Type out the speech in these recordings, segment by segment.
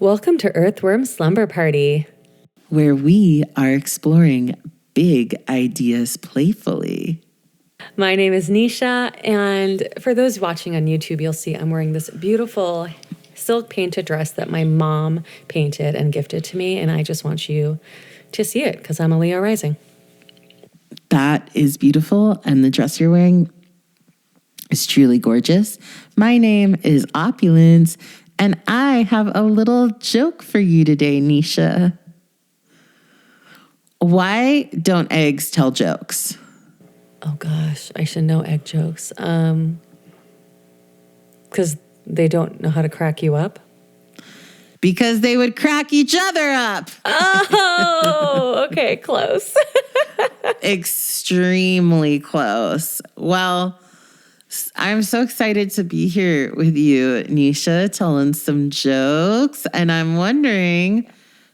Welcome to Earthworm Slumber Party, where we are exploring big ideas playfully. My name is Nisha, and for those watching on YouTube, you'll see I'm wearing this beautiful silk painted dress that my mom painted and gifted to me, and I just want you to see it because I'm a Leo rising. That is beautiful, and the dress you're wearing is truly gorgeous. My name is Opulence, and I have a little joke for you today, Nisha. Why don't eggs tell jokes? Oh gosh, I should know egg jokes. Because they don't know how to crack you up? Because they would crack each other up. Oh, okay, close. Extremely close. Well, I'm so excited to be here with you, Nisha, telling some jokes. And I'm wondering,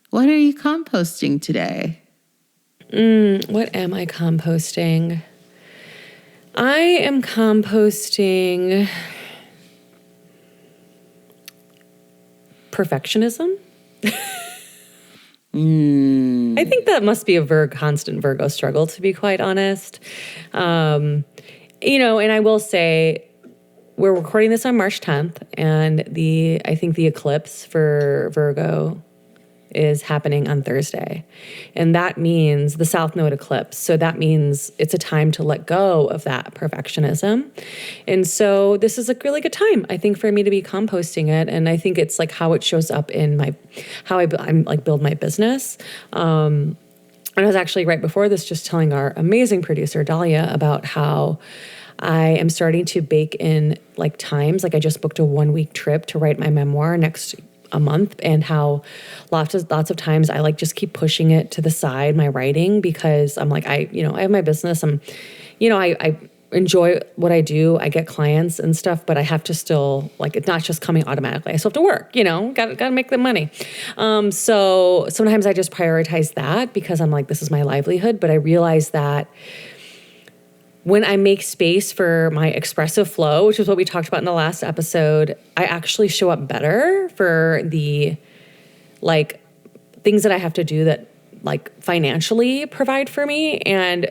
what are you composting today? What am I composting? I am composting perfectionism. I think that must be a constant Virgo struggle, to be quite honest. And I will say, we're recording this on March 10th, and I think the eclipse for Virgo is happening on Thursday. And that means the South Node eclipse. So that means it's a time to let go of that perfectionism. And so this is a really good time, I think, for me to be composting it. And I think it's like how it shows up in how I build my business. And I was actually right before this just telling our amazing producer, Dalya, about how I am starting to bake in times. I just booked a 1-week trip to write my memoir next a month, and how lots of times I just keep pushing it to the side, my writing, because I'm I have my business. I enjoy what I do. I get clients and stuff, but I have to still it's not just coming automatically. I still have to work, got to make the money. So sometimes I just prioritize that because I'm this is my livelihood. But I realize that when I make space for my expressive flow, which is what we talked about in the last episode, I actually show up better for the things that I have to do that financially provide for me. And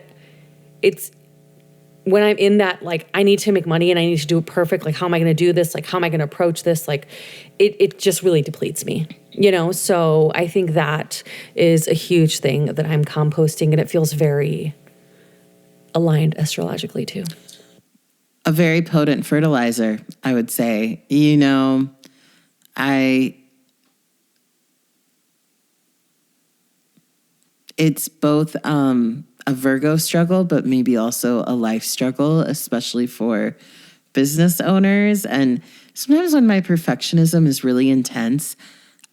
it's when I'm in that, I need to make money and I need to do it perfect. How am I going to do this? How am I going to approach this? It just really depletes me, So I think that is a huge thing that I'm composting, and it feels very aligned astrologically too. A very potent fertilizer, I would say. It's both a Virgo struggle, but maybe also a life struggle, especially for business owners. And sometimes when my perfectionism is really intense,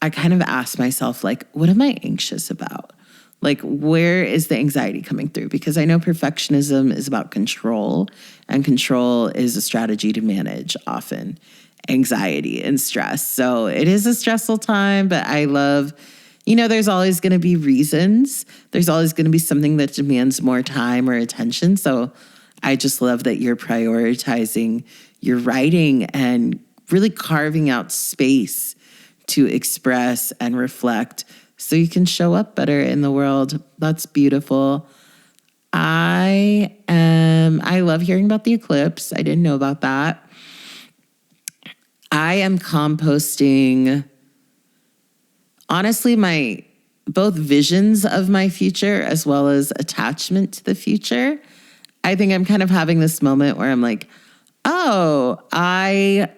I kind of ask myself, what am I anxious about? Where is the anxiety coming through? Because I know perfectionism is about control, and control is a strategy to manage often anxiety and stress. So it is a stressful time, but I love, there's always going to be reasons. There's always going to be something that demands more time or attention. So I just love that you're prioritizing your writing and really carving out space to express and reflect so you can show up better in the world. That's beautiful. I love hearing about the eclipse. I didn't know about that. I am composting, honestly, my both visions of my future as well as attachment to the future. I think I'm kind of having this moment where I'm I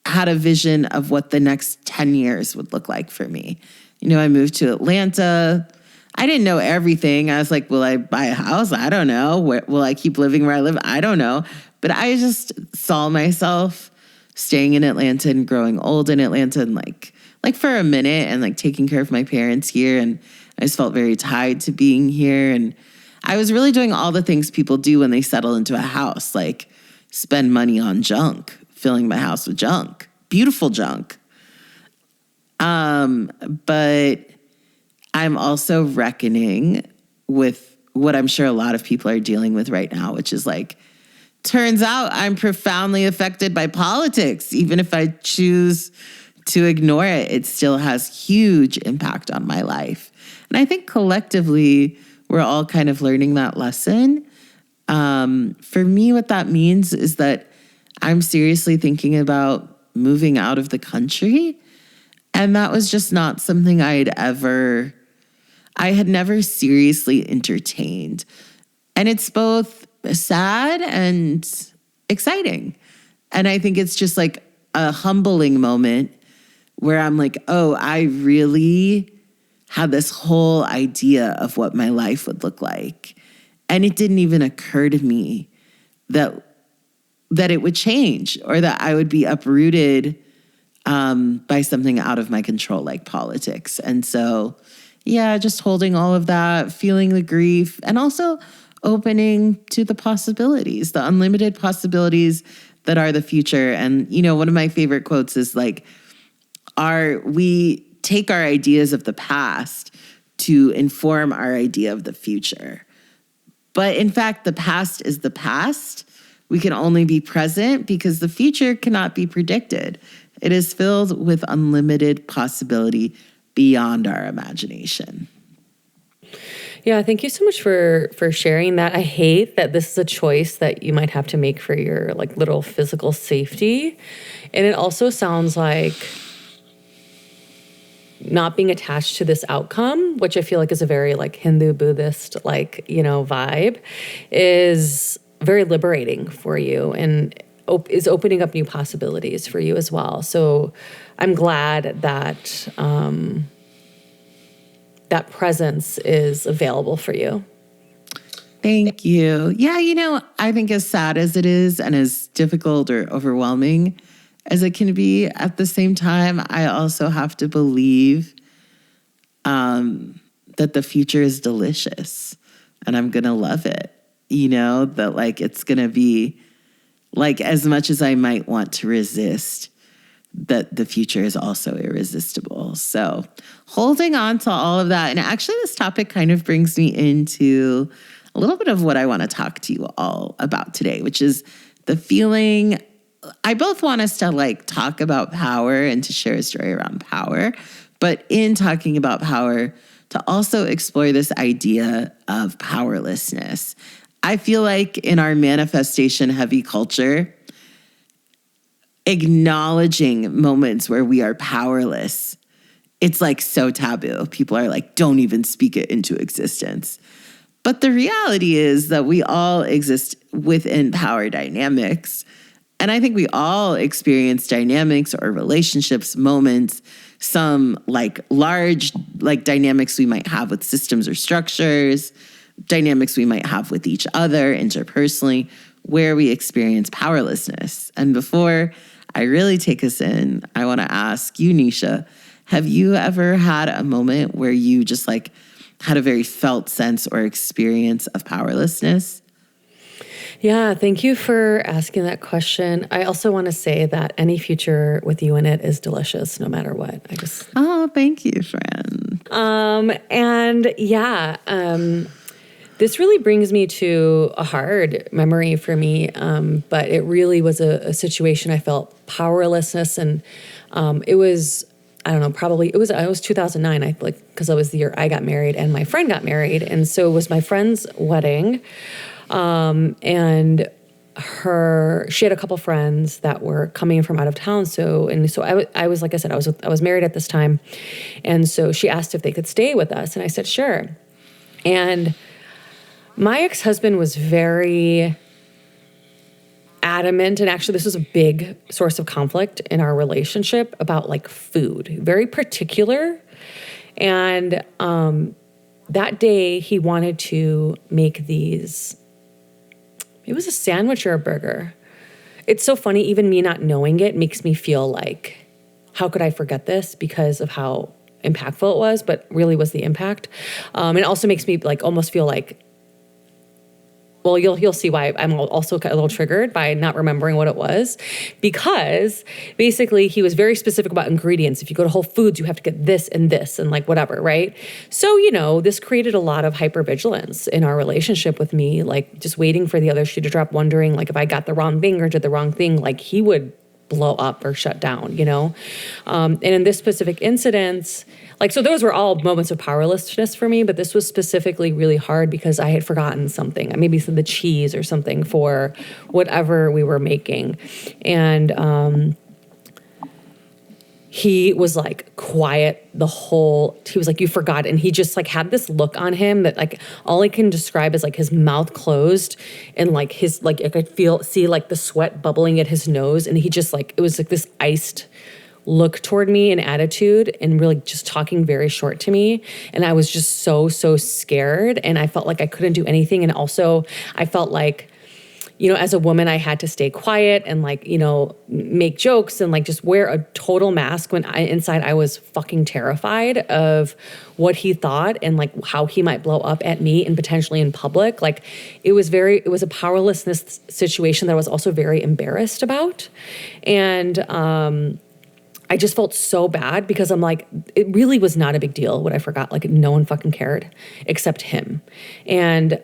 had a vision of what the next 10 years would look like for me. I moved to Atlanta. I didn't know everything. I was will I buy a house? I don't know. Will I keep living where I live? I don't know. But I just saw myself staying in Atlanta and growing old in Atlanta and for a minute and taking care of my parents here. And I just felt very tied to being here. And I was really doing all the things people do when they settle into a house, spend money on junk, filling my house with junk, beautiful junk. But I'm also reckoning with what I'm sure a lot of people are dealing with right now, which is turns out I'm profoundly affected by politics, even if I choose to ignore it, it still has huge impact on my life. And I think collectively, we're all kind of learning that lesson. For me, what that means is that I'm seriously thinking about moving out of the country. And that was just not something I had never seriously entertained. And it's both sad and exciting. And I think it's just like a humbling moment where I'm like, oh, I really had this whole idea of what my life would look like. And it didn't even occur to me that it would change or that I would be uprooted by something out of my control like politics. And so, yeah, just holding all of that, feeling the grief, and also opening to the possibilities, the unlimited possibilities that are the future. And, you know, one of my favorite quotes is like, we take our ideas of the past to inform our idea of the future. But in fact, the past is the past. We can only be present because the future cannot be predicted. It is filled with unlimited possibility beyond our imagination. Yeah, thank you so much for sharing that. I hate that this is a choice that you might have to make for your like little physical safety. And it also sounds like not being attached to this outcome, which I feel like is a very like Hindu Buddhist like, you know, vibe, is very liberating for you and is opening up new possibilities for you as well. So I'm glad that that presence is available for you. Thank you. Yeah, you know, I think as sad as it is and as difficult or overwhelming as it can be, at the same time, I also have to believe that the future is delicious and I'm going to love it. You know, that like it's going to be like as much as I might want to resist, that the future is also irresistible. So holding on to all of that. And actually this topic kind of brings me into a little bit of what I want to talk to you all about today, which is the feeling. I both want us to like talk about power and to share a story around power, but in talking about power, to also explore this idea of powerlessness. I feel like in our manifestation heavy culture, acknowledging moments where we are powerless, it's like so taboo. People are like, don't even speak it into existence. But the reality is that we all exist within power dynamics. And I think we all experience dynamics or relationships, moments, some like large like dynamics we might have with systems or structures, dynamics we might have with each other interpersonally, where we experience powerlessness. And before I really take us in, I want to ask you, Nisha, have you ever had a moment where you just like had a very felt sense or experience of powerlessness? Yeah, thank you for asking that question. I also want to say that any future with you in it is delicious, no matter what. Oh, thank you, friend. This really brings me to a hard memory for me, but it really was a situation I felt powerlessness, and it was, I don't know, probably it was 2009. I like because it was the year I got married and my friend got married, and so it was my friend's wedding. And she had a couple friends that were coming from out of town. So I was, like I said, I was married at this time. And so she asked if they could stay with us. And I said, sure. And my ex-husband was very adamant. And actually this was a big source of conflict in our relationship about like food, very particular. And, that day he wanted to make these. It was a sandwich or a burger. It's so funny, even me not knowing it makes me feel like, how could I forget this because of how impactful it was, but really was the impact. It also makes me like almost feel like, well, you'll see why I'm also a little triggered by not remembering what it was, because basically he was very specific about ingredients. If you go to Whole Foods, you have to get this and like whatever, right? So, you know, this created a lot of hypervigilance in our relationship with me, like just waiting for the other shoe to drop, wondering like if I got the wrong thing or did the wrong thing, like he would blow up or shut down, you know? And in this specific incident, like, so those were all moments of powerlessness for me, but this was specifically really hard because I had forgotten something, maybe the cheese or something for whatever we were making. And he was like quiet he was like, you forgot. And he just like had this look on him that like all I can describe is like his mouth closed and like his, like I could see like the sweat bubbling at his nose. And he just like, it was like this iced look toward me and attitude and really just talking very short to me. And I was just so scared. And I felt like I couldn't do anything. And also I felt like, you know, as a woman, I had to stay quiet and like, you know, make jokes and like just wear a total mask when inside I was fucking terrified of what he thought and like how he might blow up at me and potentially in public. Like it was a powerlessness situation that I was also very embarrassed about. And I just felt so bad because I'm like, it really was not a big deal what I forgot. Like no one fucking cared except him. And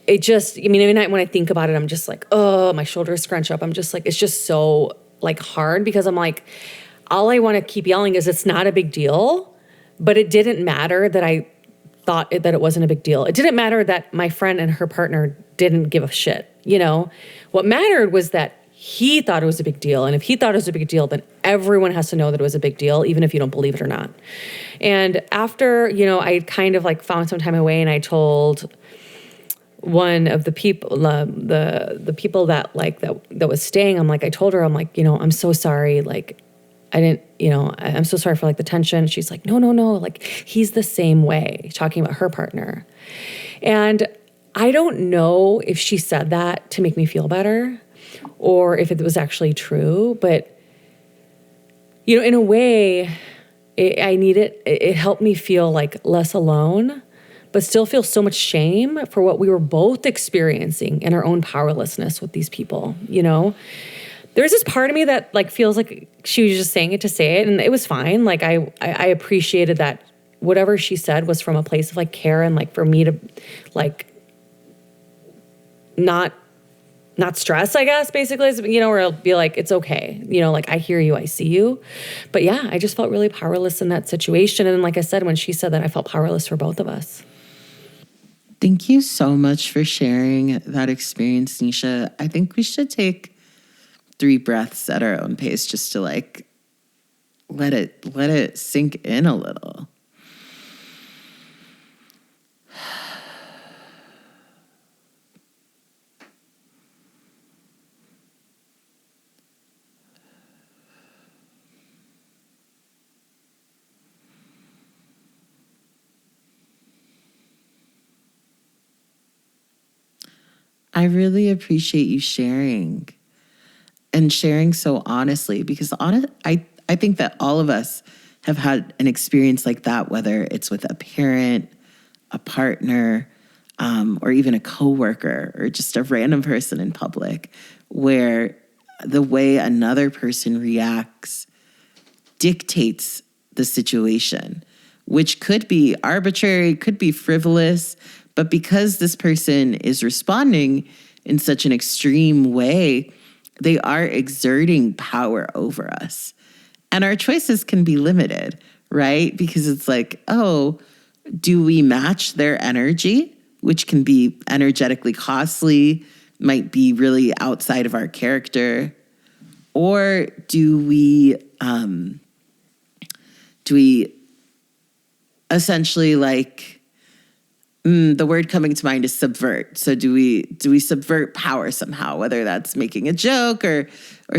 it just, I mean, every night when I think about it, I'm just like, oh, my shoulders scrunch up. I'm just like, it's just so like hard because I'm like, all I want to keep yelling is it's not a big deal, but it didn't matter that I thought that it wasn't a big deal. It didn't matter that my friend and her partner didn't give a shit, you know? What mattered was that he thought it was a big deal. And if he thought it was a big deal, then everyone has to know that it was a big deal, even if you don't believe it or not. And after, you know, I kind of like found some time away and I told one of the people, the people that like that was staying, I told her, I'm like, you know, I'm so sorry. Like, I didn't, you know, I'm so sorry for like the tension. She's like, no, like he's the same way, talking about her partner. And I don't know if she said that to make me feel better or if it was actually true, but you know, in a way it helped me feel like less alone, but still feel so much shame for what we were both experiencing in our own powerlessness with these people, you know? There's this part of me that like feels like she was just saying it to say it, and it was fine. Like I appreciated that whatever she said was from a place of like care and like for me to like not stress, I guess, basically, you know, or I'll be like, it's okay. You know, like I hear you, I see you. But yeah, I just felt really powerless in that situation. And like I said, when she said that, I felt powerless for both of us. Thank you so much for sharing that experience, Nisha. I think we should take 3 breaths at our own pace just to like let it sink in a little. I really appreciate you sharing and sharing so honestly, because I think that all of us have had an experience like that, whether it's with a parent, a partner, or even a coworker or just a random person in public, where the way another person reacts dictates the situation, which could be arbitrary, could be frivolous, but because this person is responding in such an extreme way, they are exerting power over us. And our choices can be limited, right? Because it's like, oh, do we match their energy, which can be energetically costly, might be really outside of our character? Or do we essentially like, the word coming to mind is subvert. So do we subvert power somehow, whether that's making a joke or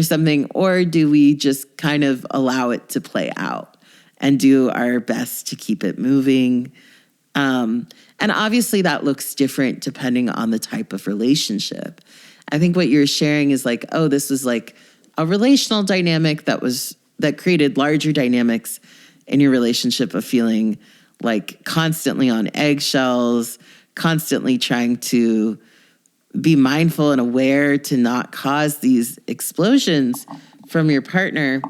something, or do we just kind of allow it to play out and do our best to keep it moving? And obviously that looks different depending on the type of relationship. I think what you're sharing is like, oh, this was like a relational dynamic that created larger dynamics in your relationship of feeling like constantly on eggshells, constantly trying to be mindful and aware to not cause these explosions from your partner.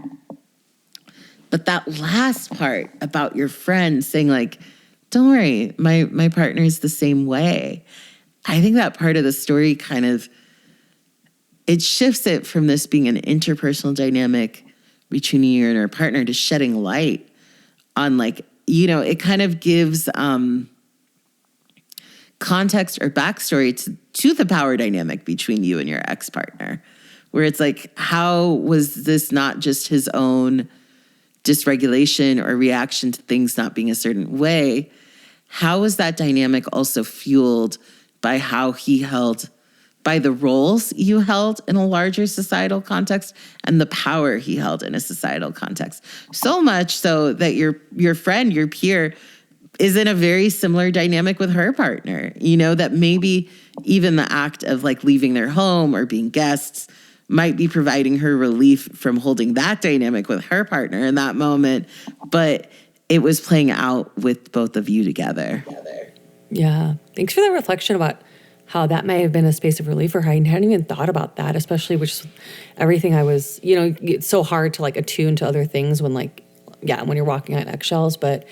But that last part about your friend saying like, don't worry, my partner is the same way. I think that part of the story kind of it shifts it from this being an interpersonal dynamic between you and your partner to shedding light on like, you know, it kind of gives context or backstory to the power dynamic between you and your ex-partner, where it's like, how was this not just his own dysregulation or reaction to things not being a certain way? How was that dynamic also fueled by how he held, by the roles you held in a larger societal context and the power he held in a societal context? So much so that your friend, your peer, is in a very similar dynamic with her partner, you know, that maybe even the act of like leaving their home or being guests might be providing her relief from holding that dynamic with her partner in that moment, but it was playing out with both of you together. Yeah. Thanks for that reflection about how that may have been a space of relief for her. I hadn't even thought about that, especially with everything I was, you know, it's so hard to like attune to other things when like, yeah, when you're walking on eggshells. But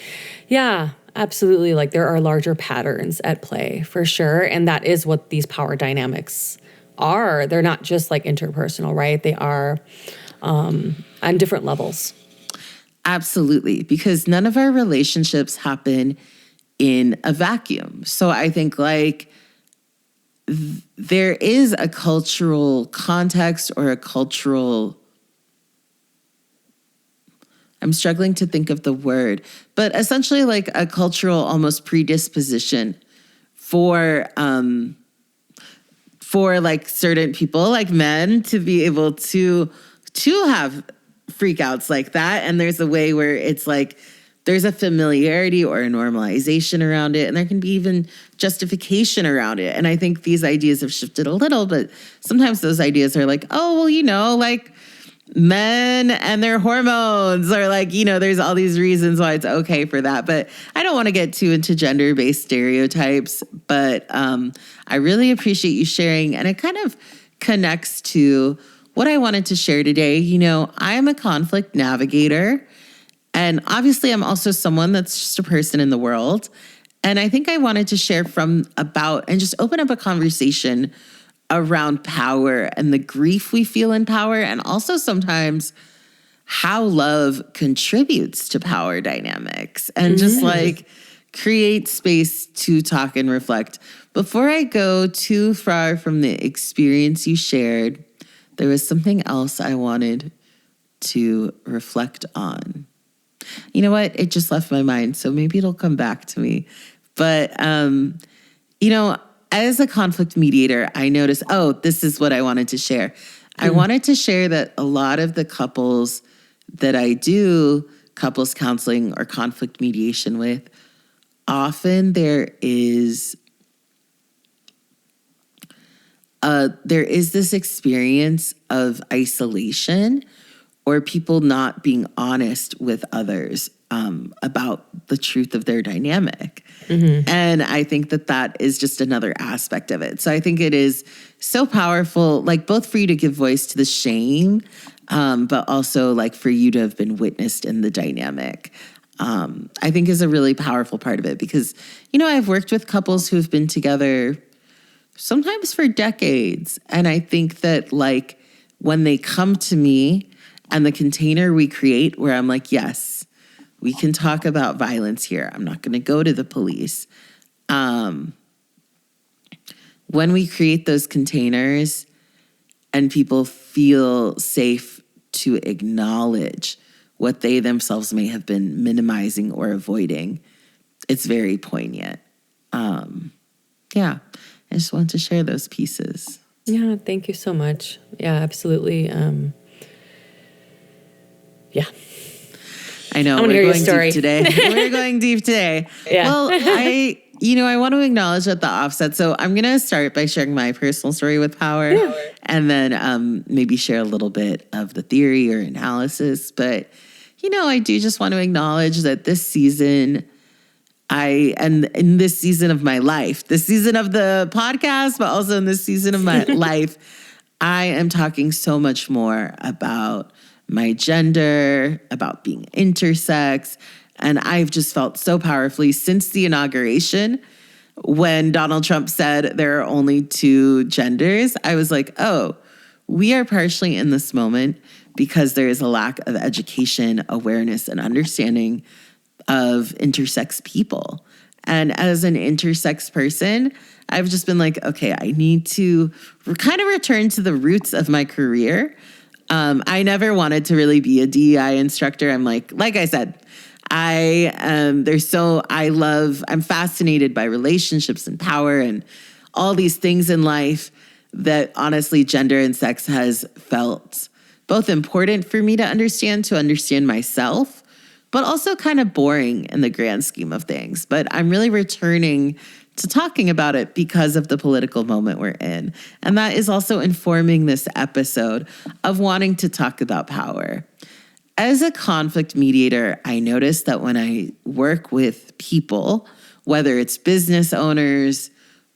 yeah, absolutely. Like there are larger patterns at play for sure. And that is what these power dynamics are. They're not just like interpersonal, right? They are on different levels. Absolutely. Because none of our relationships happen in a vacuum. So I think like there is a cultural context or a cultural, I'm struggling to think of the word, but essentially like a cultural almost predisposition for like certain people, like men, to be able to have freakouts like that. And there's a way where it's like there's a familiarity or a normalization around it, and there can be even justification around it. And I think these ideas have shifted a little, but sometimes those ideas are like, oh, well, you know, like men and their hormones, or like, you know, there's all these reasons why it's okay for that. But I don't want to get too into gender-based stereotypes, but I really appreciate you sharing. And it kind of connects to what I wanted to share today. You know, I am a conflict navigator, and obviously I'm also someone that's just a person in the world. And I think I wanted to share and just open up a conversation around power and the grief we feel in power, and also sometimes how love contributes to power dynamics, and just like create space to talk and reflect. Before I go too far from the experience you shared, there was something else I wanted to reflect on. You know what? It just left my mind, so maybe it'll come back to me. But, you know, as a conflict mediator, I noticed, this is what I wanted to share. I wanted to share that a lot of the couples that I do couples counseling or conflict mediation with, often there is this experience of isolation or people not being honest with others about the truth of their dynamic. And I think that is just another aspect of it. So I think it is so powerful, like both for you to give voice to the shame, but also like for you to have been witnessed in the dynamic. I think is a really powerful part of it, because, you know, I've worked with couples who have been together sometimes for decades. And I think that like when they come to me and the container we create where I'm like, yes, we can talk about violence here. I'm not going to go to the police. When we create those containers and people feel safe to acknowledge what they themselves may have been minimizing or avoiding, it's very poignant. Yeah, I just wanted to share those pieces. Yeah, thank you so much. Yeah, absolutely. Yeah. I know, we're going deep today. We're going deep today. Yeah. Well, I want to acknowledge at the offset. So I'm going to start by sharing my personal story with power, and then maybe share a little bit of the theory or analysis. But, you know, I do just want to acknowledge that this season, and in this season of my life, this season of the podcast, but also in this season of my life, I am talking so much more about my gender, about being intersex. And I've just felt so powerfully since the inauguration, when Donald Trump said there are only two genders, I was like, oh, we are partially in this moment because there is a lack of education, awareness, and understanding of intersex people. And as an intersex person, I've just been like, okay, I need to kind of return to the roots of my career. I never wanted to really be a DEI instructor. I'm like I said, I'm fascinated by relationships and power and all these things in life that honestly gender and sex has felt both important for me to understand myself, but also kind of boring in the grand scheme of things. But I'm really returning to talking about it because of the political moment we're in. And that is also informing this episode of wanting to talk about power. As a conflict mediator, I notice that when I work with people, whether it's business owners,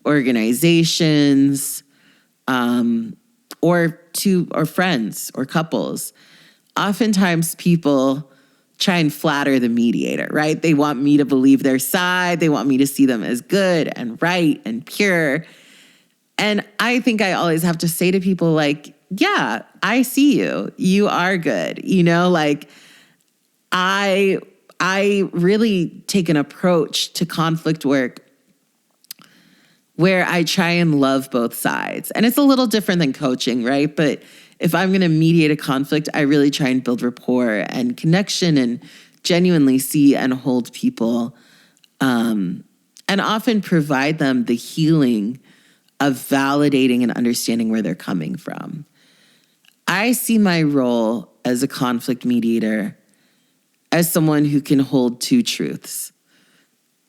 organizations, or friends or couples, oftentimes people try and flatter the mediator, right? They want me to believe their side. They want me to see them as good and right and pure. And I think I always have to say to people like, yeah, I see you. You are good. Like I really take an approach to conflict work where I try and love both sides. And it's a little different than coaching, right? But if I'm going to mediate a conflict, I really try and build rapport and connection and genuinely see and hold people, and often provide them the healing of validating and understanding where they're coming from. I see my role as a conflict mediator as someone who can hold two truths.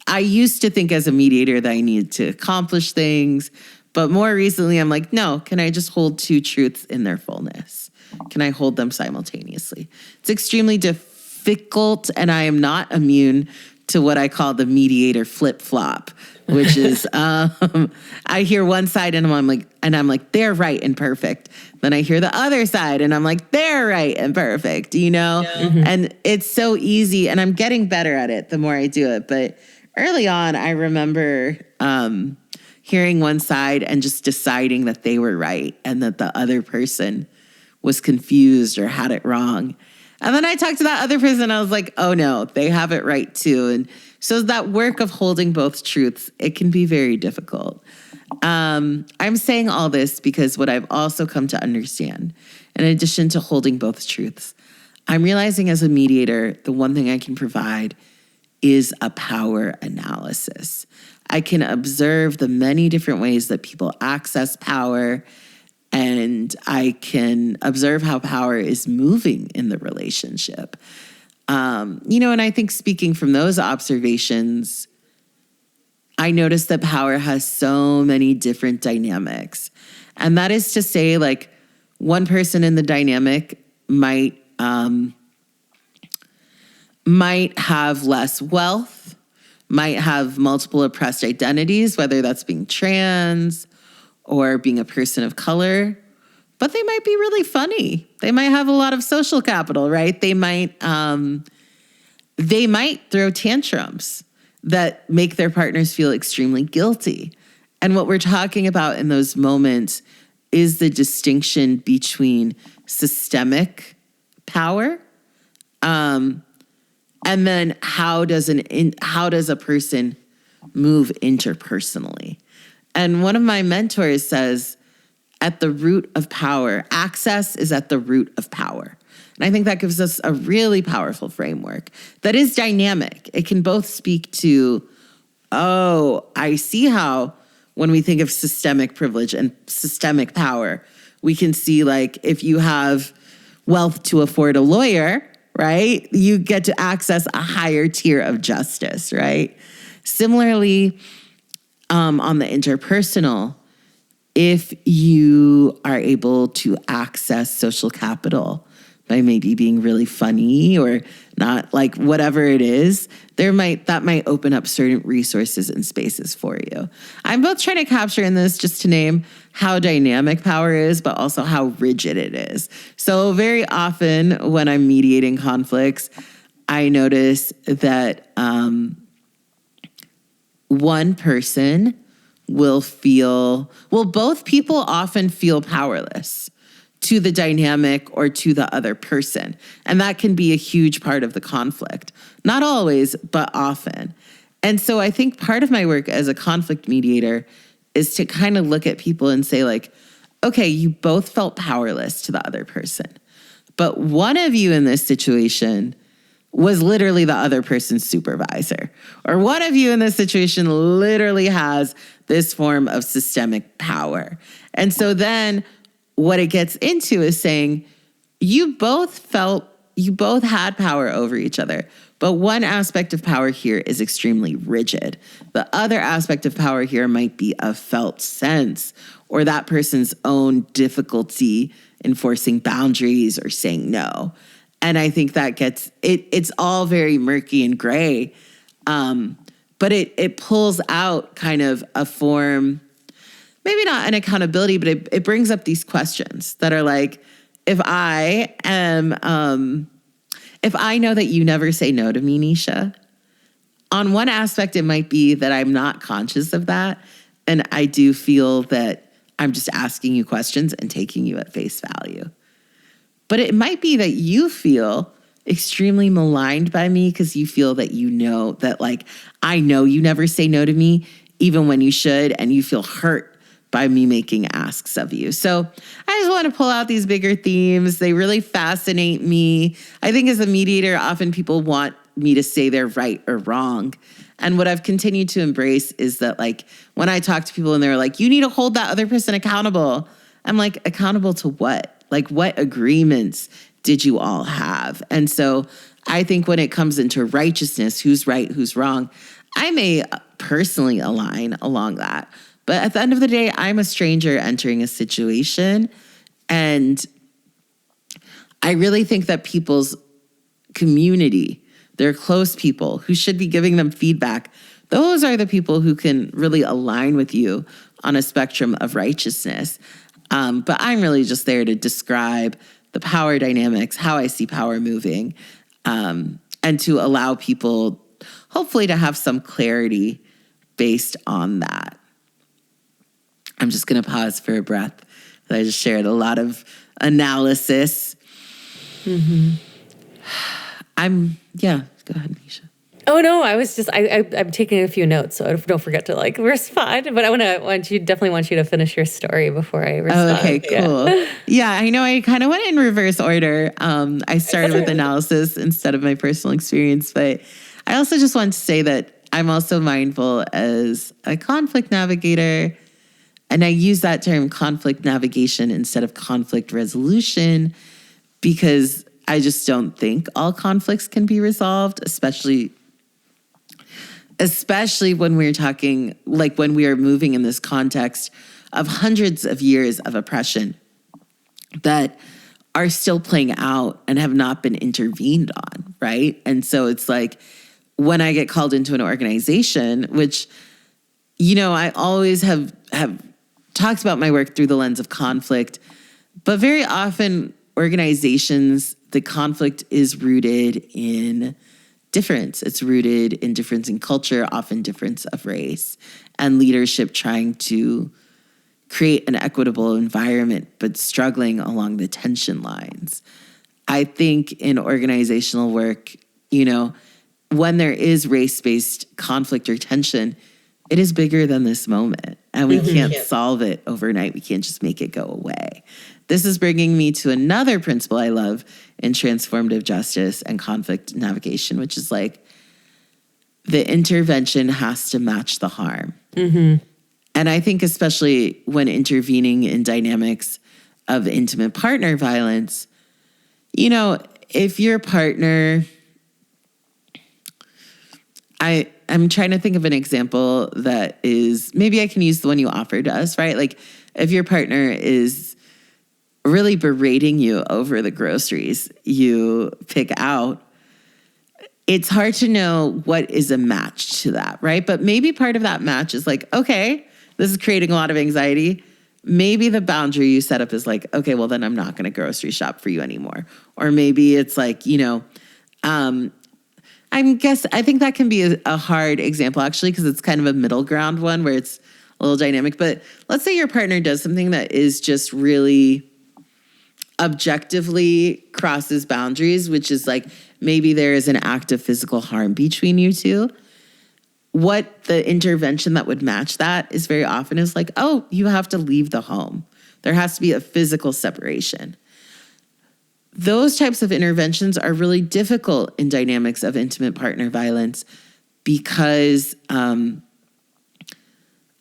I used to think as a mediator that I needed to accomplish things, but more recently I'm like, no, can I just hold two truths in their fullness? Can I hold them simultaneously? It's extremely difficult, and I am not immune to what I call the mediator flip-flop, which is I hear one side and I'm like, they're right and perfect. Then I hear the other side and I'm like, they're right and perfect, Yeah. Mm-hmm. And it's so easy, and I'm getting better at it the more I do it. But early on, I remember hearing one side and just deciding that they were right and that the other person was confused or had it wrong. And then I talked to that other person and I was like, oh no, they have it right too. And so that work of holding both truths, it can be very difficult. I'm saying all this because what I've also come to understand, in addition to holding both truths, I'm realizing as a mediator, the one thing I can provide is a power analysis. I can observe the many different ways that people access power, and I can observe how power is moving in the relationship. And I think speaking from those observations, I noticed that power has so many different dynamics. And that is to say, like, one person in the dynamic might have less wealth, might have multiple oppressed identities, whether that's being trans or being a person of color, but they might be really funny. They might have a lot of social capital, right? They might throw tantrums that make their partners feel extremely guilty. And what we're talking about in those moments is the distinction between systemic power, and then how does a person move interpersonally? And one of my mentors says, at the root of power, access is at the root of power. And I think that gives us a really powerful framework that is dynamic. It can both speak to, I see how when we think of systemic privilege and systemic power, we can see, like, if you have wealth to afford a lawyer, right, you get to access a higher tier of justice, right? Similarly, on the interpersonal, if you are able to access social capital by maybe being really funny or not, like whatever it is, that might open up certain resources and spaces for you. I'm both trying to capture in this, just to name, how dynamic power is, but also how rigid it is. So very often when I'm mediating conflicts, I notice that one person both people often feel powerless to the dynamic or to the other person. And that can be a huge part of the conflict. Not always, but often. And so I think part of my work as a conflict mediator is to kind of look at people and say like, okay, you both felt powerless to the other person, but one of you in this situation was literally the other person's supervisor, or one of you in this situation literally has this form of systemic power. And so then what it gets into is saying, you both had power over each other, but one aspect of power here is extremely rigid. The other aspect of power here might be a felt sense, or that person's own difficulty enforcing boundaries or saying no. And I think that it's all very murky and gray, but it pulls out kind of a form, maybe not an accountability, but it brings up these questions that are like, if I know that you never say no to me, Nisha, on one aspect, it might be that I'm not conscious of that. And I do feel that I'm just asking you questions and taking you at face value. But it might be that you feel extremely maligned by me because you feel that you know that, like, I know you never say no to me, even when you should, and you feel hurt by me making asks of you. So I just want to pull out these bigger themes. They really fascinate me. I think as a mediator, often people want me to say they're right or wrong. And what I've continued to embrace is that, like, when I talk to people and they're like, you need to hold that other person accountable, I'm like, accountable to what? Like, what agreements did you all have? And so I think when it comes into righteousness, who's right, who's wrong, I may personally align along that. But at the end of the day, I'm a stranger entering a situation. And I really think that people's community, their close people who should be giving them feedback, those are the people who can really align with you on a spectrum of righteousness. But I'm really just there to describe the power dynamics, how I see power moving, and to allow people hopefully to have some clarity based on that. I'm just going to pause for a breath. I just shared a lot of analysis. Mm-hmm. Go ahead, Nisha. Oh no, I was just I'm taking a few notes, so don't forget to like respond. But I definitely want you to finish your story before I respond. Oh, okay, cool. Yeah, I know. I kind of went in reverse order. I started with analysis instead of my personal experience, but I also just want to say that I'm also mindful as a conflict navigator, and I use that term conflict navigation instead of conflict resolution because I just don't think all conflicts can be resolved, especially when we're talking, like when we are moving in this context of hundreds of years of oppression that are still playing out and have not been intervened on, right? And so it's like when I get called into an organization, which, you know, I always have talked about my work through the lens of conflict, but very often organizations, the conflict is rooted in difference. It's rooted in difference in culture, often difference of race, and leadership trying to create an equitable environment, but struggling along the tension lines. I think in organizational work, you know, when there is race-based conflict or tension, it is bigger than this moment, and we can't solve it overnight. We can't just make it go away. This is bringing me to another principle I love in transformative justice and conflict navigation, which is like the intervention has to match the harm. Mm-hmm. And I think especially when intervening in dynamics of intimate partner violence, you know, if your partner, I'm trying to think of an example that is, maybe I can use the one you offered to us, right? Like if your partner is really berating you over the groceries you pick out, it's hard to know what is a match to that, right? But maybe part of that match is like, okay, this is creating a lot of anxiety. Maybe the boundary you set up is like, okay, well then I'm not going to grocery shop for you anymore. Or maybe it's like, you know, I think that can be a hard example actually, because it's kind of a middle ground one where it's a little dynamic. But let's say your partner does something that is just really objectively crosses boundaries, which is like maybe there is an act of physical harm between you two. What the intervention that would match that is very often is like, oh, you have to leave the home. There has to be a physical separation. Those types of interventions are really difficult in dynamics of intimate partner violence because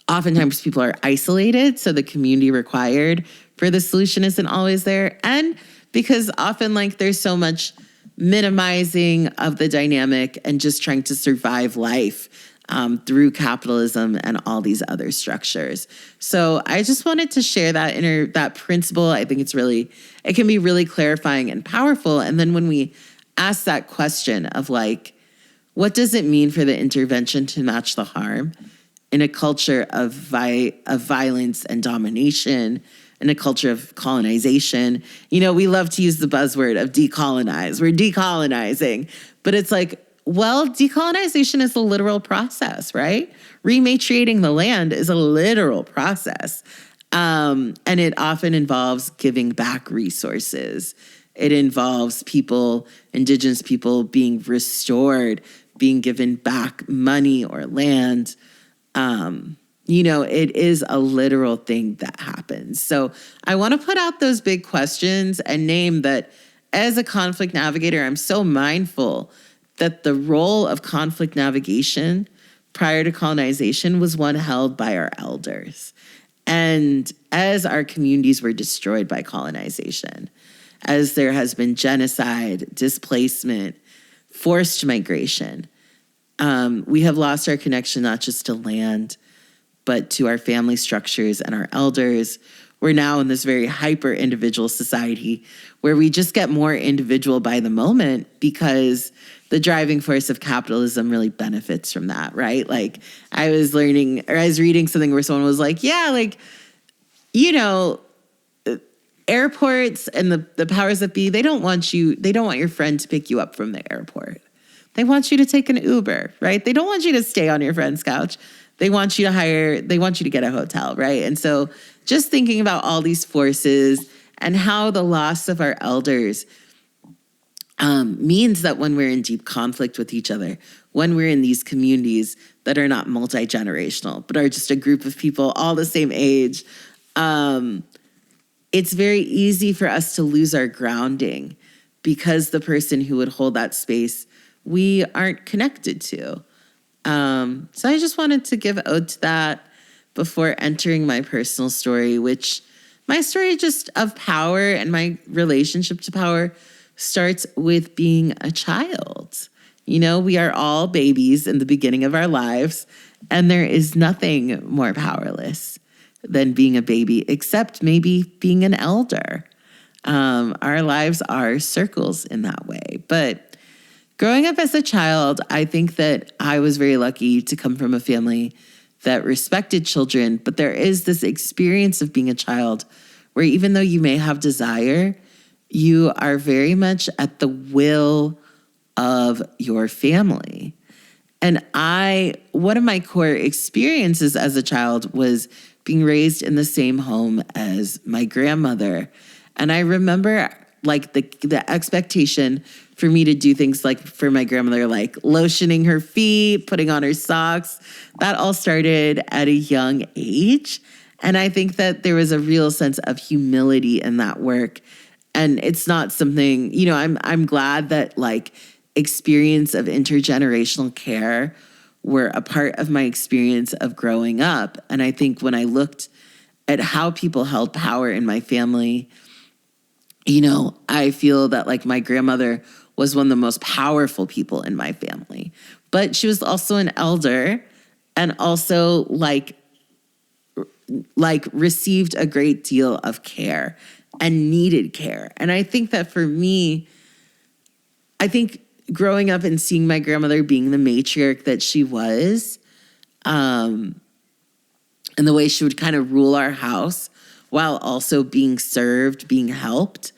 oftentimes people are isolated, so the community required for the solution isn't always there. And because often like there's so much minimizing of the dynamic and just trying to survive life through capitalism and all these other structures. So I just wanted to share that principle. I think it can be really clarifying and powerful. And then when we ask that question of like, what does it mean for the intervention to match the harm in a culture of violence and domination, in a culture of colonization? You know, we love to use the buzzword of decolonize. We're decolonizing. But it's like, well, decolonization is a literal process, right? Rematriating the land is a literal process. And it often involves giving back resources. It involves indigenous people being restored, being given back money or land. It is a literal thing that happens. So I want to put out those big questions and name that as a conflict navigator, I'm so mindful that the role of conflict navigation prior to colonization was one held by our elders. And as our communities were destroyed by colonization, as there has been genocide, displacement, forced migration, we have lost our connection not just to land, but to our family structures and our elders. We're now in this very hyper-individual society where we just get more individual by the moment because the driving force of capitalism really benefits from that, right? Like I was reading something where someone was like, yeah, like, airports and the powers that be, they don't want your friend to pick you up from the airport. They want you to take an Uber, right? They don't want you to stay on your friend's couch. They want you to get a hotel, right? And so just thinking about all these forces and how the loss of our elders means that when we're in deep conflict with each other, when we're in these communities that are not multi-generational, but are just a group of people all the same age, it's very easy for us to lose our grounding because the person who would hold that space we aren't connected to. So I just wanted to give ode to that before entering my personal story, which my story just of power and my relationship to power starts with being a child. You know, we are all babies in the beginning of our lives, and there is nothing more powerless than being a baby, except maybe being an elder. Our lives are circles in that way. But growing up as a child, I think that I was very lucky to come from a family that respected children, but there is this experience of being a child where even though you may have desire, you are very much at the will of your family. And one of my core experiences as a child was being raised in the same home as my grandmother. And I remember like the expectation for me to do things like for my grandmother, like lotioning her feet, putting on her socks. That all started at a young age. And I think that there was a real sense of humility in that work. And it's not something, I'm glad that like experience of intergenerational care were a part of my experience of growing up. And I think when I looked at how people held power in my family, I feel that like my grandmother was one of the most powerful people in my family, but she was also an elder and also like received a great deal of care and needed care. And I think that for me, I think growing up and seeing my grandmother being the matriarch that she was, and the way she would kind of rule our house while also being served, being helped,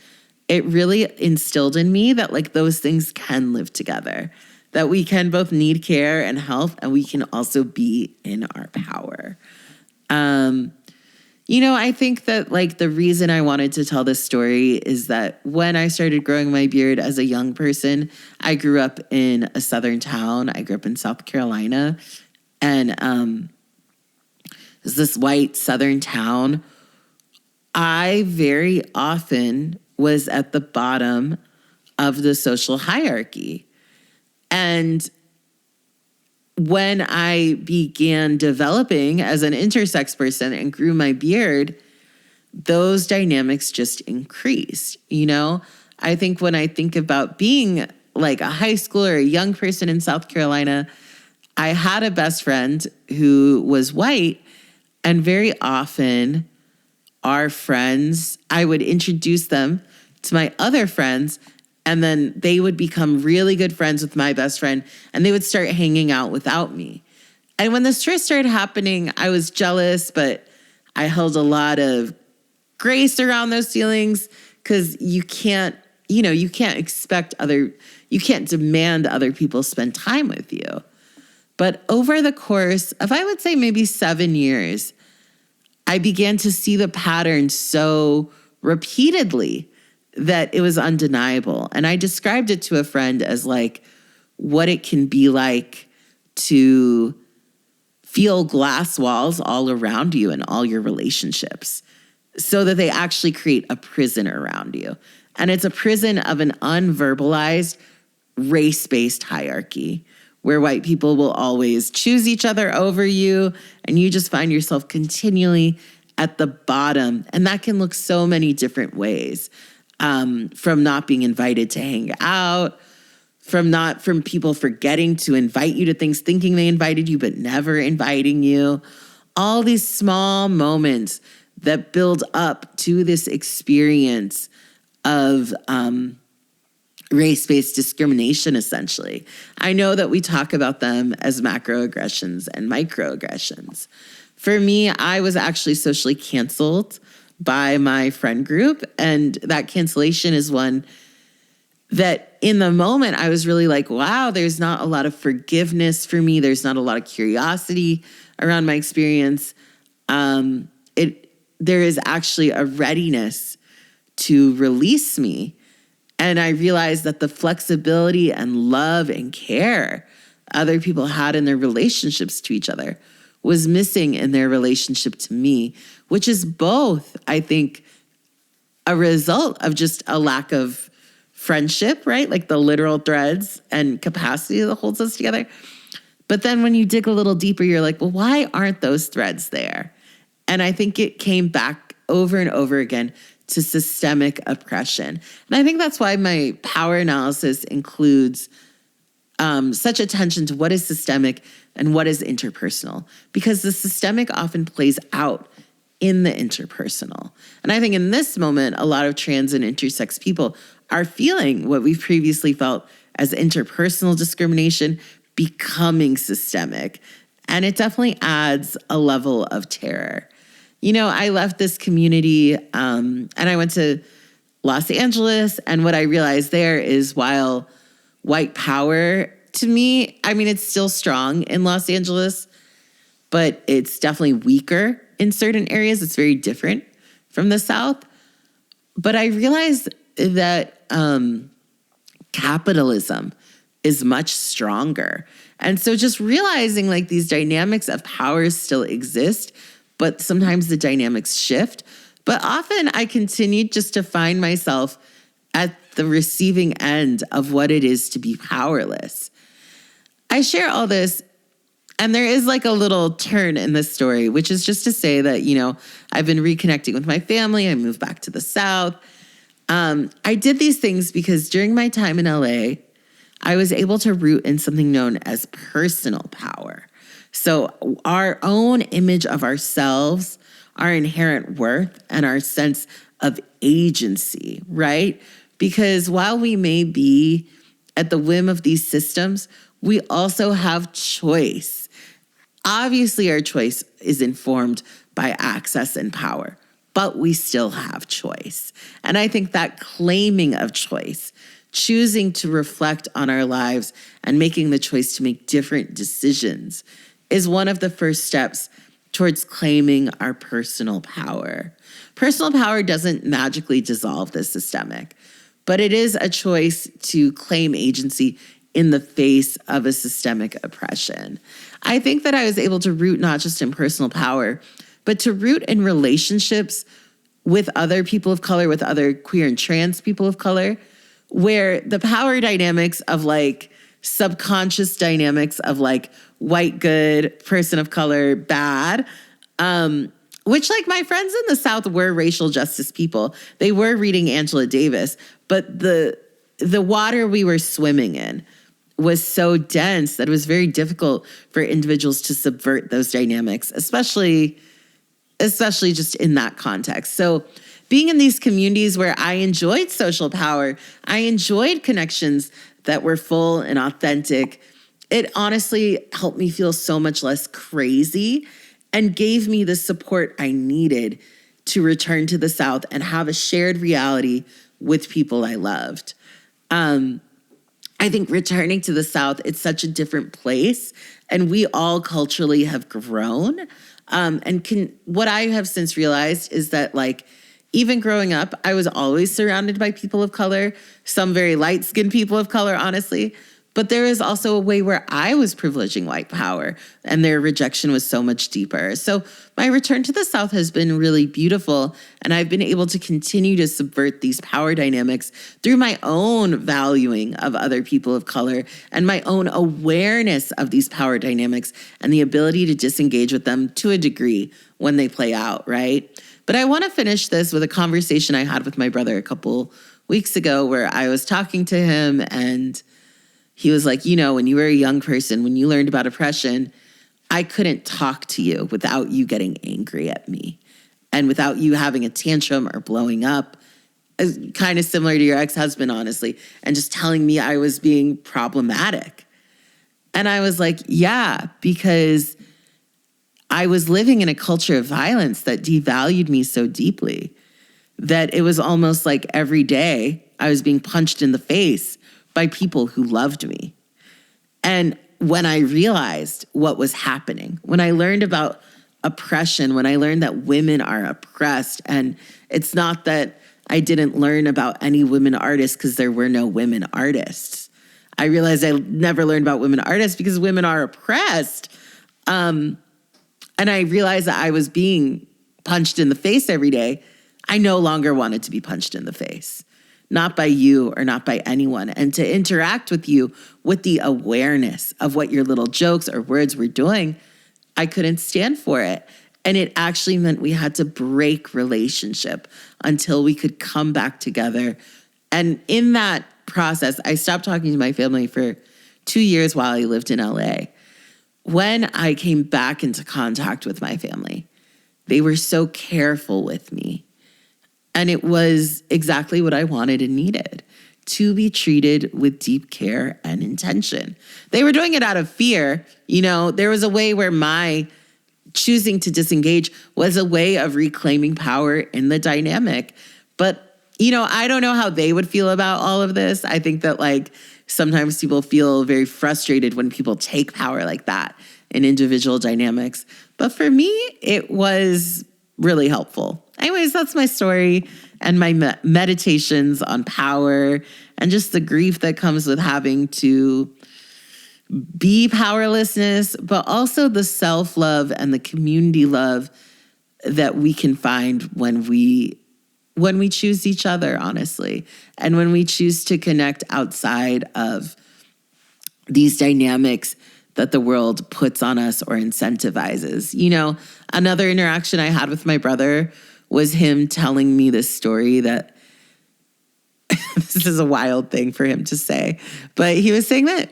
it really instilled in me that like those things can live together, that we can both need care and help, and we can also be in our power. I think that like the reason I wanted to tell this story is that when I started growing my beard as a young person, I grew up in a southern town. I grew up in South Carolina, and it's this white southern town. I very often was at the bottom of the social hierarchy. And when I began developing as an intersex person and grew my beard, those dynamics just increased. I think when I think about being like a high schooler or a young person in South Carolina, I had a best friend who was white, and very often our friends, I would introduce them to my other friends, and then they would become really good friends with my best friend, and they would start hanging out without me. And when this first started happening, I was jealous, but I held a lot of grace around those feelings, because you can't demand other people spend time with you. But over the course of, I would say maybe 7 years, I began to see the pattern so repeatedly that it was undeniable. And I described it to a friend as like what it can be like to feel glass walls all around you in all your relationships, so that they actually create a prison around you. And it's a prison of an unverbalized race-based hierarchy where white people will always choose each other over you, and you just find yourself continually at the bottom. And that can look so many different ways. From not being invited to hang out, from people forgetting to invite you to things, thinking they invited you, but never inviting you. All these small moments that build up to this experience of race-based discrimination, essentially. I know that we talk about them as macroaggressions and microaggressions. For me, I was actually socially canceled by my friend group. And that cancellation is one that in the moment I was really like, wow, there's not a lot of forgiveness for me. There's not a lot of curiosity around my experience. There is actually a readiness to release me. And I realized that the flexibility and love and care other people had in their relationships to each other was missing in their relationship to me, which is both, I think, a result of just a lack of friendship, right? Like the literal threads and capacity that holds us together. But then when you dig a little deeper, you're like, well, why aren't those threads there? And I think it came back over and over again to systemic oppression. And I think that's why my power analysis includes such attention to what is systemic and what is interpersonal, because the systemic often plays out in the interpersonal. And I think in this moment, a lot of trans and intersex people are feeling what we've previously felt as interpersonal discrimination becoming systemic. And it definitely adds a level of terror. I left this community and I went to Los Angeles. And what I realized there is, while white power, to me, I mean, it's still strong in Los Angeles, but it's definitely weaker in certain areas. It's very different from the South. But I realized that capitalism is much stronger. And so just realizing like these dynamics of power still exist, but sometimes the dynamics shift. But often I continued just to find myself at the receiving end of what it is to be powerless. I share all this, and there is like a little turn in this story, which is just to say that, I've been reconnecting with my family. I moved back to the South. I did these things because during my time in LA, I was able to root in something known as personal power. So our own image of ourselves, our inherent worth, and our sense of agency, right? Because while we may be at the whim of these systems, we also have choice. Obviously, our choice is informed by access and power, but we still have choice. And I think that claiming of choice, choosing to reflect on our lives and making the choice to make different decisions, is one of the first steps towards claiming our personal power. Personal power doesn't magically dissolve the systemic, but it is a choice to claim agency in the face of a systemic oppression. I think that I was able to root not just in personal power, but to root in relationships with other people of color, with other queer and trans people of color, where the power dynamics of like subconscious dynamics of like white good, person of color bad, which like my friends in the South were racial justice people. They were reading Angela Davis, but the water we were swimming in was so dense that it was very difficult for individuals to subvert those dynamics, especially just in that context. So being in these communities where I enjoyed social power, I enjoyed connections that were full and authentic, it honestly helped me feel so much less crazy and gave me the support I needed to return to the South and have a shared reality with people I loved. I think returning to the South, it's such a different place, and we all culturally have grown. What I have since realized is that, like, even growing up, I was always surrounded by people of color, some very light-skinned people of color, honestly. But there is also a way where I was privileging white power, and their rejection was so much deeper. So my return to the South has been really beautiful, and I've been able to continue to subvert these power dynamics through my own valuing of other people of color and my own awareness of these power dynamics and the ability to disengage with them to a degree when they play out, right? But I want to finish this with a conversation I had with my brother a couple weeks ago where I was talking to him, and he was like, you know, when you were a young person, when you learned about oppression, I couldn't talk to you without you getting angry at me and without you having a tantrum or blowing up, kind of similar to your ex-husband, honestly, and just telling me I was being problematic. And I was like, yeah, because I was living in a culture of violence that devalued me so deeply that it was almost like every day I was being punched in the face by people who loved me. And when I realized what was happening, when I learned about oppression, when I learned that women are oppressed, and it's not that I didn't learn about any women artists because there were no women artists. I realized I never learned about women artists because women are oppressed. And I realized that I was being punched in the face every day. I no longer wanted to be punched in the face. Not by you or not by anyone, and to interact with you with the awareness of what your little jokes or words were doing, I couldn't stand for it. And it actually meant we had to break relationship until we could come back together. And in that process, I stopped talking to my family for 2 years while I lived in LA. When I came back into contact with my family, they were so careful with me. And it was exactly what I wanted and needed, to be treated with deep care and intention. They were doing it out of fear. You know, there was a way where my choosing to disengage was a way of reclaiming power in the dynamic. But, you know, I don't know how they would feel about all of this. I think that, like, sometimes people feel very frustrated when people take power like that in individual dynamics. But for me, it was really helpful. Anyways, that's my story and my meditations on power and just the grief that comes with having to be powerlessness, but also the self-love and the community love that we can find when we choose each other, honestly, and when we choose to connect outside of these dynamics that the world puts on us or incentivizes. You know, another interaction I had with my brother was him telling me this story that this is a wild thing for him to say, but he was saying that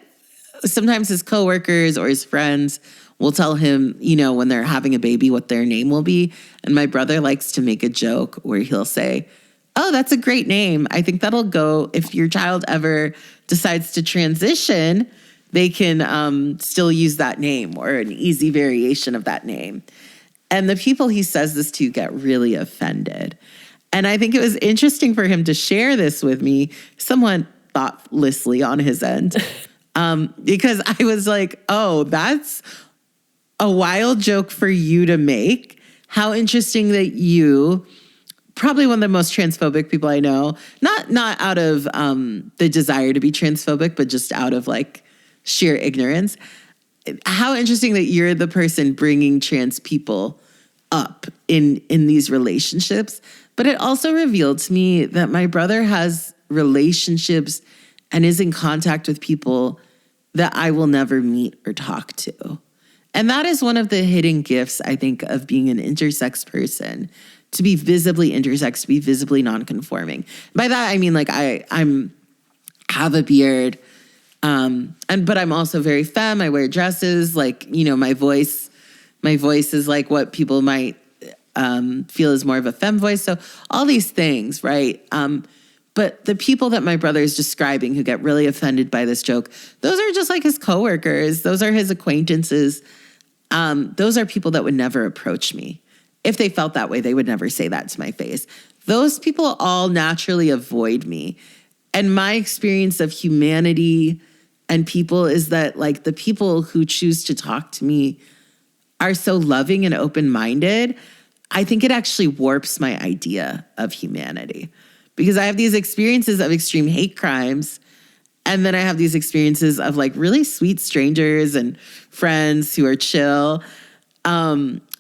sometimes his coworkers or his friends will tell him, you know, when they're having a baby, what their name will be. And my brother likes to make a joke where he'll say, oh, that's a great name. I think that'll go if your child ever decides to transition, they can still use that name or an easy variation of that name. And the people he says this to get really offended. And I think it was interesting for him to share this with me somewhat thoughtlessly on his end, because I was like, oh, that's a wild joke for you to make. How interesting that you, probably one of the most transphobic people I know, not out of the desire to be transphobic, but just out of like sheer ignorance. How interesting that you're the person bringing trans people up in these relationships. But it also revealed to me that my brother has relationships and is in contact with people that I will never meet or talk to. And that is one of the hidden gifts, I think, of being an intersex person, to be visibly intersex, to be visibly nonconforming. By that, I mean, like, I'm have a beard, but I'm also very femme. I wear dresses. Like, you know, my voice is like what people might feel is more of a femme voice. So all these things, right? But the people that my brother is describing who get really offended by this joke, those are just like his coworkers. Those are his acquaintances. Those are people that would never approach me. If they felt that way, they would never say that to my face. Those people all naturally avoid me. And my experience of humanity and people is that, like, the people who choose to talk to me are so loving and open-minded. I think it actually warps my idea of humanity, because I have these experiences of extreme hate crimes, and then I have these experiences of like really sweet strangers and friends who are chill.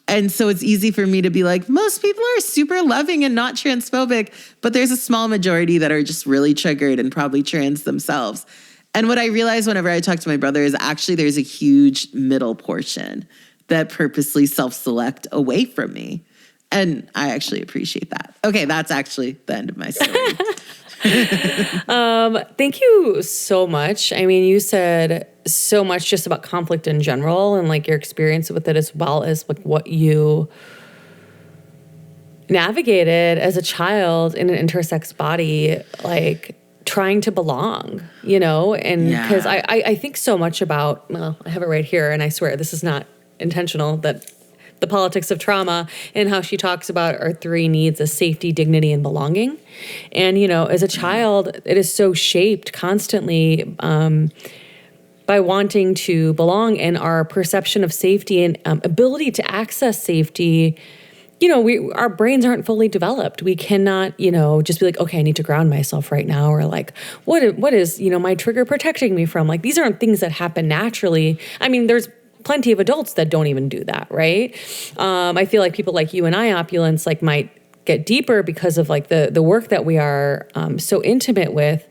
And so it's easy for me to be like, most people are super loving and not transphobic, but there's a small majority that are just really triggered and probably trans themselves. And what I realize whenever I talk to my brother is actually there's a huge middle portion that purposely self-select away from me. And I actually appreciate that. Okay, that's actually the end of my story. Thank you so much. I mean, you said so much just about conflict in general and like your experience with it, as well as like what you navigated as a child in an intersex body, like trying to belong, you know? And because I think so much about, well, I have it right here, and I swear this is not intentional, that the politics of trauma, and how she talks about our three needs as safety, dignity, and belonging. And, you know, as a child, it is so shaped constantly by wanting to belong, and our perception of safety and ability to access safety. You know, our brains aren't fully developed. We cannot, you know, just be like, okay, I need to ground myself right now. Or like, what is, you know, my trigger protecting me from? Like, these aren't things that happen naturally. I mean, there's plenty of adults that don't even do that, right? I feel like people like you and I, Opulence, like might get deeper because of like the work that we are so intimate with.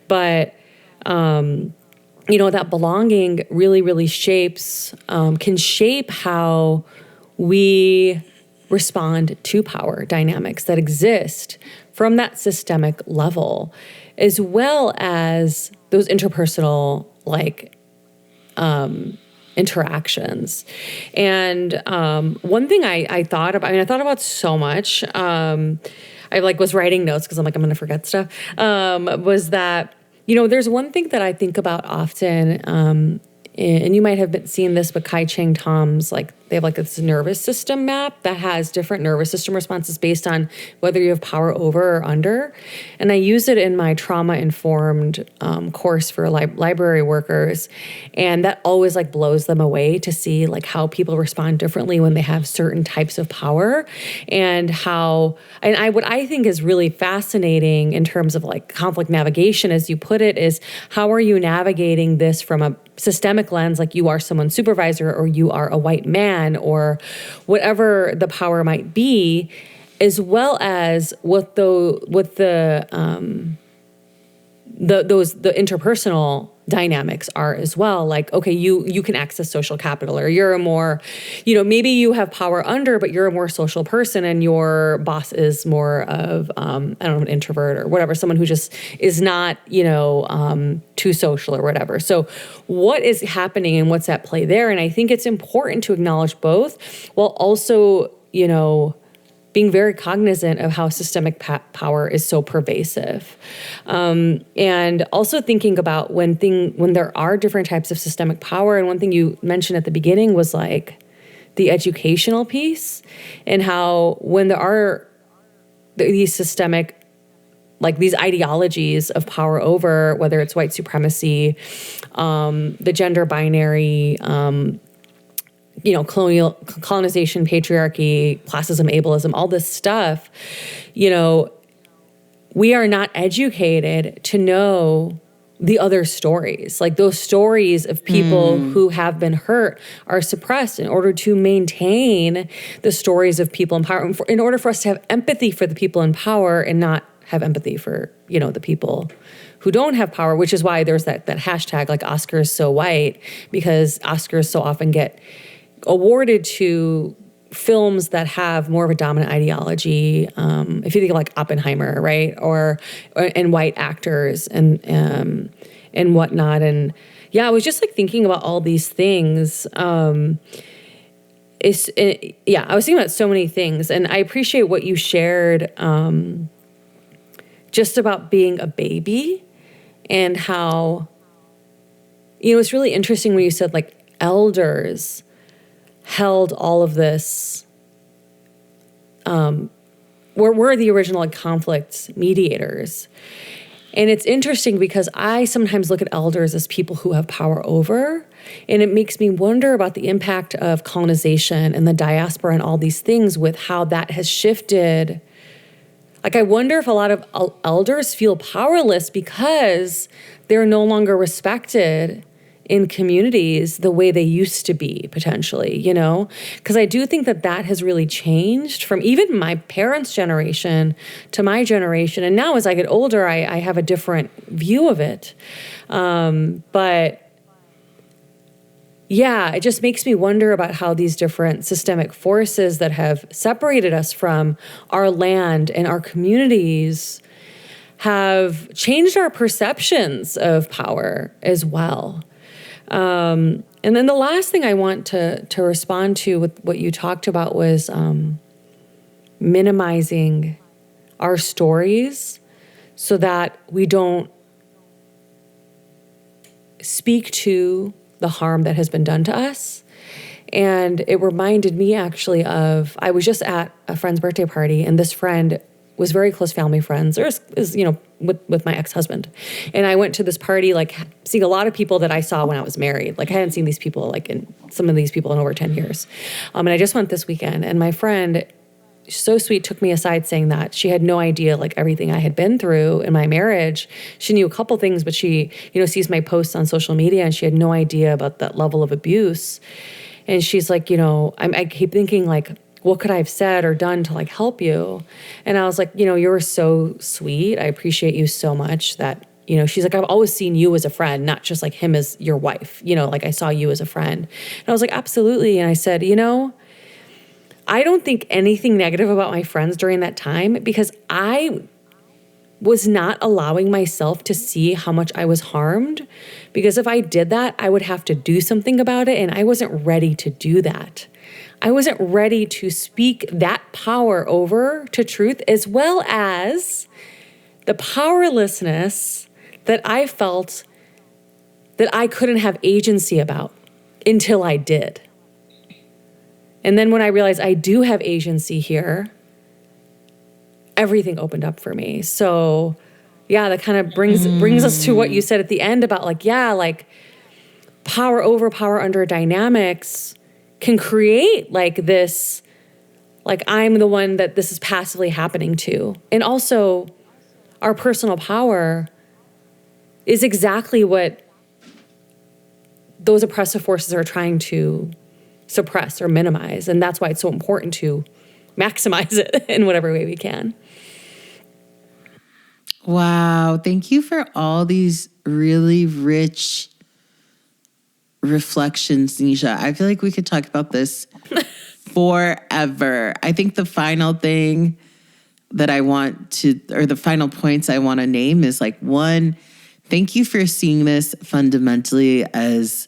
But, you know, that belonging really, really shapes, can shape how we respond to power dynamics that exist from that systemic level, as well as those interpersonal, like, interactions. And one thing I thought about, I mean, I thought about so much, I like was writing notes because I'm like, I'm going to forget stuff, was that, you know, there's one thing that I think about often, and you might have seen this, but Kai Cheng Tom's, like, they have like this nervous system map that has different nervous system responses based on whether you have power over or under. And I use it in my trauma-informed course for library workers. And that always like blows them away to see like how people respond differently when they have certain types of power, and how, and what I think is really fascinating in terms of like conflict navigation, as you put it, is how are you navigating this from a systemic lens, like you are someone's supervisor, or you are a white man, or whatever the power might be, as well as what the interpersonal dynamics are as well. Like, okay, you can access social capital, or you're a more, you know, maybe you have power under, but you're a more social person, and your boss is more of, I don't know, an introvert or whatever, someone who just is not, you know, too social or whatever. So what is happening and what's at play there? And I think it's important to acknowledge both, while also, you know, being very cognizant of how systemic power is so pervasive. And also thinking about when there are different types of systemic power. And one thing you mentioned at the beginning was like the educational piece, and how when there are these systemic, like these ideologies of power over, whether it's white supremacy, the gender binary, colonization, patriarchy, classism, ableism, all this stuff, we are not educated to know the other stories. Like those stories of people who have been hurt are suppressed in order to maintain the stories of people in power, in order for us to have empathy for the people in power and not have empathy for, the people who don't have power, which is why there's that hashtag like Oscars so white, because Oscars so often get awarded to films that have more of a dominant ideology. If you think of like Oppenheimer, right, and white actors and whatnot, and I was just like thinking about all these things. I was thinking about so many things, and I appreciate what you shared, just about being a baby, and how it's really interesting when you said like elders held all of this, we're the original like conflict mediators. And it's interesting because I sometimes look at elders as people who have power over, and it makes me wonder about the impact of colonization and the diaspora and all these things with how that has shifted. Like, I wonder if a lot of elders feel powerless because they're no longer respected in communities the way they used to be, potentially, Because I do think that has really changed from even my parents' generation to my generation. And now as I get older, I have a different view of it. But it just makes me wonder about how these different systemic forces that have separated us from our land and our communities have changed our perceptions of power as well. And then the last thing I want to respond to with what you talked about was minimizing our stories so that we don't speak to the harm that has been done to us. And it reminded me actually of, I was just at a friend's birthday party, and this friend was very close family friends, with my ex-husband. And I went to this party, like seeing a lot of people that I saw when I was married. Like I hadn't seen these people, some of these people in over 10 years. And I just went this weekend, and my friend, so sweet, took me aside saying that she had no idea like everything I had been through in my marriage. She knew a couple things, but she, sees my posts on social media, and she had no idea about that level of abuse. And she's like, I keep thinking like, what could I have said or done to like help you? And I was like, you were so sweet. I appreciate you so much that, she's like, I've always seen you as a friend, not just like him as your wife, like I saw you as a friend. And I was like, absolutely. And I said, I don't think anything negative about my friends during that time, because I was not allowing myself to see how much I was harmed, because if I did that, I would have to do something about it. And I wasn't ready to do that. I wasn't ready to speak that power over to truth, as well as the powerlessness that I felt that I couldn't have agency about until I did. And then when I realized I do have agency here, everything opened up for me. So that kind of brings us to what you said at the end about like power over, power under dynamics can create like this, like I'm the one that this is passively happening to. And also our personal power is exactly what those oppressive forces are trying to suppress or minimize. And that's why it's so important to maximize it in whatever way we can. Wow. Thank you for all these really rich reflections, Nisha. I feel like we could talk about this forever. I think the final thing that I want to, or the final points I want to name is like, one, thank you for seeing this fundamentally as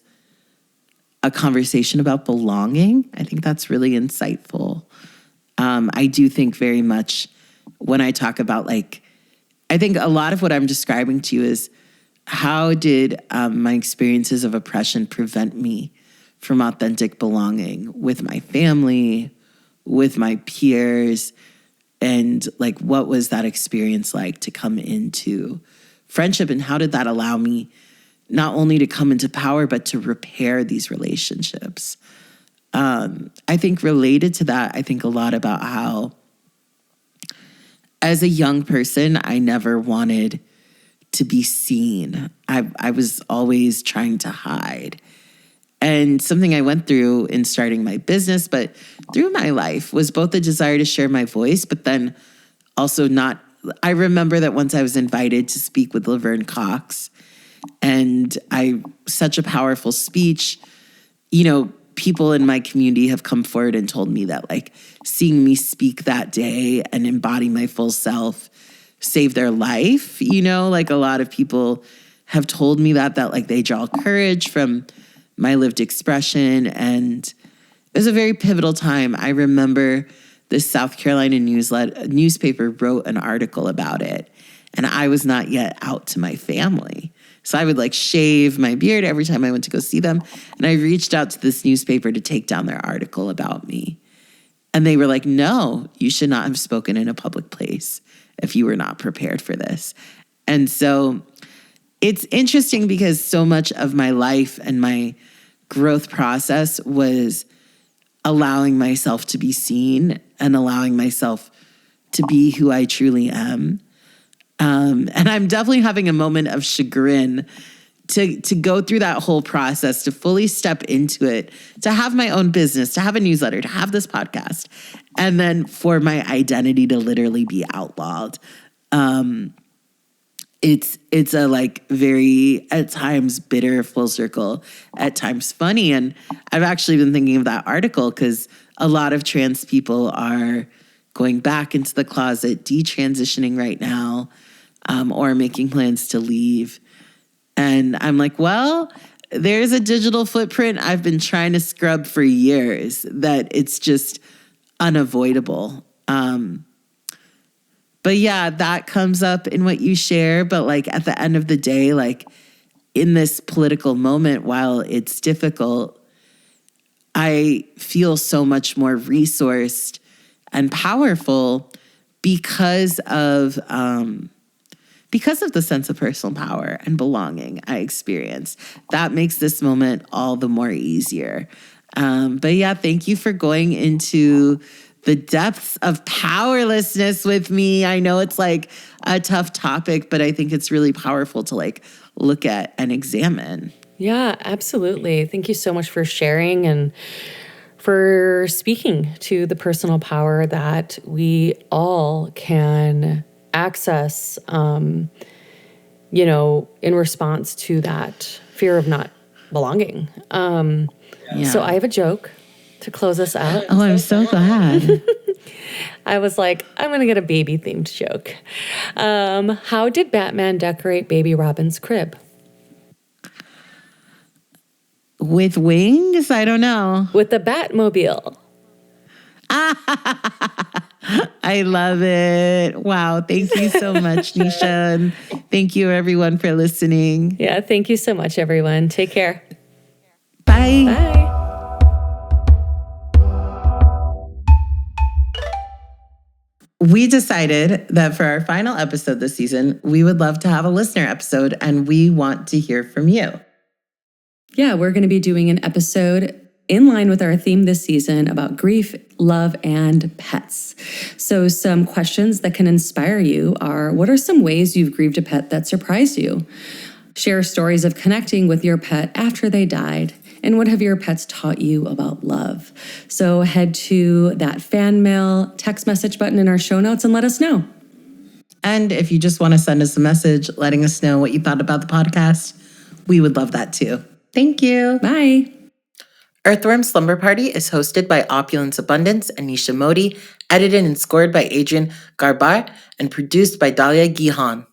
a conversation about belonging. I think that's really insightful. I do think very much when I talk about like, I think a lot of what I'm describing to you is how did my experiences of oppression prevent me from authentic belonging with my family, with my peers, and like what was that experience like to come into friendship, and how did that allow me not only to come into power but to repair these relationships? I think related to that, I think a lot about how as a young person, I never wanted to be seen. I was always trying to hide. And something I went through in starting my business, but through my life, was both the desire to share my voice, but then also not. I remember that once I was invited to speak with Laverne Cox, and such a powerful speech, people in my community have come forward and told me that, like, seeing me speak that day and embody my full self saved their life. Like, a lot of people have told me that like they draw courage from my lived expression. And it was a very pivotal time. I remember the South Carolina newspaper wrote an article about it, and I was not yet out to my family. So I would like shave my beard every time I went to go see them. And I reached out to this newspaper to take down their article about me. And they were like, no, you should not have spoken in a public place if you were not prepared for this. And so it's interesting because so much of my life and my growth process was allowing myself to be seen and allowing myself to be who I truly am. And I'm definitely having a moment of chagrin to go through that whole process, to fully step into it, to have my own business, to have a newsletter, to have this podcast, and then for my identity to literally be outlawed. It's a like very, at times, bitter, full circle, at times funny. And I've actually been thinking of that article because a lot of trans people are going back into the closet, detransitioning right now, or making plans to leave. And I'm like, well, there's a digital footprint I've been trying to scrub for years that it's just unavoidable. But yeah, that comes up in what you share. But like at the end of the day, like in this political moment, while it's difficult, I feel so much more resourced and powerful because of the sense of personal power and belonging I experience. That makes this moment all the more easier. But yeah, thank you for going into the depths of powerlessness with me. I know it's like a tough topic, but I think it's really powerful to like look at and examine. Yeah, absolutely. Thank you so much for sharing and for speaking to the personal power that we all can access, in response to that fear of not belonging. So I have a joke to close us out. Oh, I'm so glad. I was like, I'm going to get a baby-themed joke. How did Batman decorate Baby Robin's crib? With wings? I don't know. With the Batmobile. I love it. Wow. Thank you so much, Nisha. And thank you, everyone, for listening. Yeah, thank you so much, everyone. Take care. Bye. Bye. We decided that for our final episode this season, we would love to have a listener episode, and we want to hear from you. Yeah, we're going to be doing an episode in line with our theme this season about grief, love, and pets. So some questions that can inspire you are, what are some ways you've grieved a pet that surprised you? Share stories of connecting with your pet after they died. And what have your pets taught you about love? So head to that fan mail text message button in our show notes and let us know. And if you just want to send us a message letting us know what you thought about the podcast, we would love that too. Thank you. Bye. Earthworm Slumber Party is hosted by Opulence Abundance and Nisha Modi, edited and scored by Adrien Garbar, and produced by Dalya Guerin.